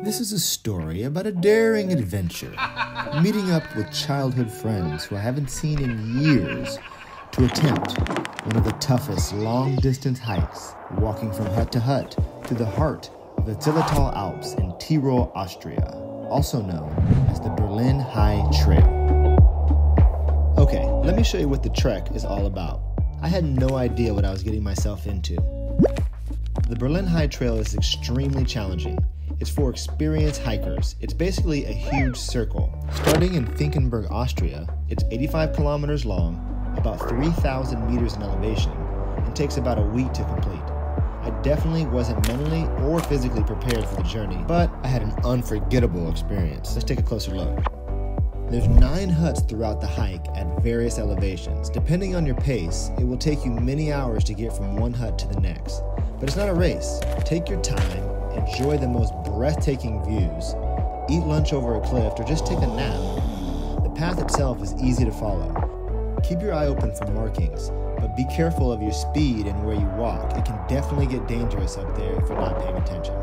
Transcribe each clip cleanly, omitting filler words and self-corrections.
This is a story about a daring adventure, meeting up with childhood friends who I haven't seen in years to attempt one of the toughest long-distance hikes, walking from hut to the heart of the Zillertal Alps in Tyrol, Austria, also known as the Berlin High Trail. Okay, let me show you what the trek is all about. I had no idea what I was getting myself into. The Berlin High Trail is extremely challenging. It's for experienced hikers. It's basically a huge circle. Starting in Finkenberg, Austria, it's 85 kilometers long, about 3,000 meters in elevation, and takes about a week to complete. I definitely wasn't mentally or physically prepared for the journey, but I had an unforgettable experience. Let's take a closer look. There's 9 huts throughout the hike at various elevations. Depending on your pace, it will take you many hours to get from one hut to the next. But it's not a race. Take your time, enjoy the most breathtaking views, eat lunch over a cliff, or just take a nap. The path itself is easy to follow. Keep your eye open for markings, but be careful of your speed and where you walk. It can definitely get dangerous up there if you're not paying attention.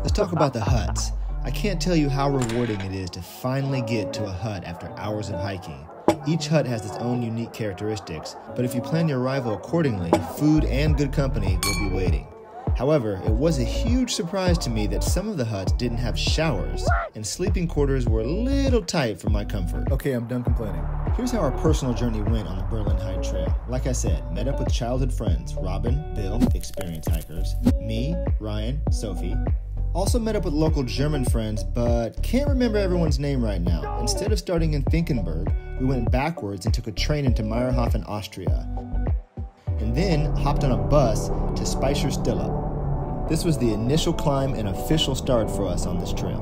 Let's talk about the huts. I can't tell you how rewarding it is to finally get to a hut after hours of hiking. Each hut has its own unique characteristics, but if you plan your arrival accordingly, food and good company will be waiting. However, it was a huge surprise to me that some of the huts didn't have showers, and sleeping quarters were a little tight for my comfort. Okay, I'm done complaining. Here's how our personal journey went on the Berlin High Trail. Like I said, met up with childhood friends, Robin, Bill, experienced hikers, me, Ryan, Sophie. Also met up with local German friends, but can't remember everyone's name right now. Instead of starting in Finkenberg, we went backwards and took a train into Mayrhofen Austria, and then hopped on a bus to Speicher Stillup. This was the initial climb and official start for us on this trail.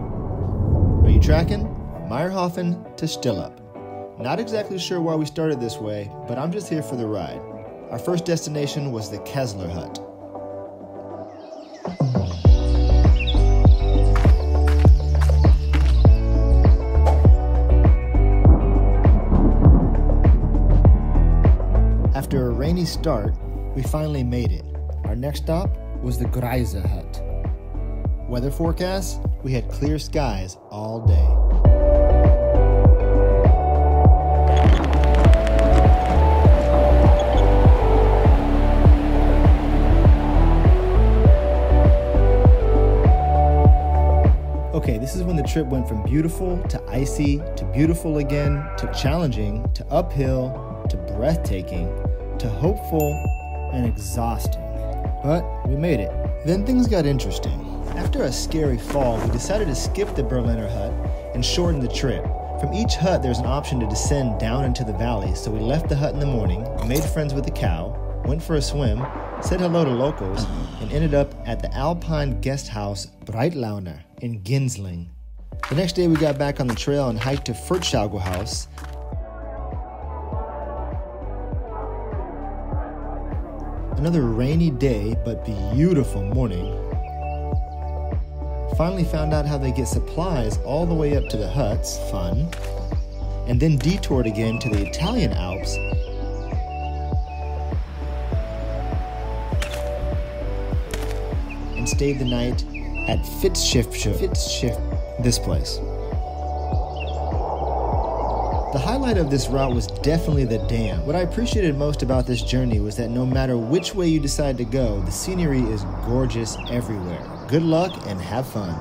Are you tracking? Mayrhofen to Stillup. Not exactly sure why we started this way, but I'm just here for the ride. Our first destination was the Kasseler Hütte. After a rainy start, we finally made it. Our next stop was the Greizer Hütte. Weather forecast, we had clear skies all day. Okay, this is when the trip went from beautiful to icy to beautiful again to challenging to uphill to breathtaking to hopeful and exhausting. But we made it. Then things got interesting. After a scary fall, we decided to skip the Berliner Hut and shorten the trip. From each hut, there's an option to descend down into the valley, so we left the hut in the morning, made friends with the cow, went for a swim, said hello to locals, and ended up at the alpine Gasthaus Breitlahner in Ginzling. The next day we got back on the trail and hiked to Furtschaglhaus. Another rainy day, but beautiful morning. Finally found out how they get supplies all the way up to the huts, fun. And then detoured again to the Italian Alps. And stayed the night at Pfitscherjoch, this place. The highlight of this route was definitely the dam. What I appreciated most about this journey was that no matter which way you decide to go, the scenery is gorgeous everywhere. Good luck and have fun.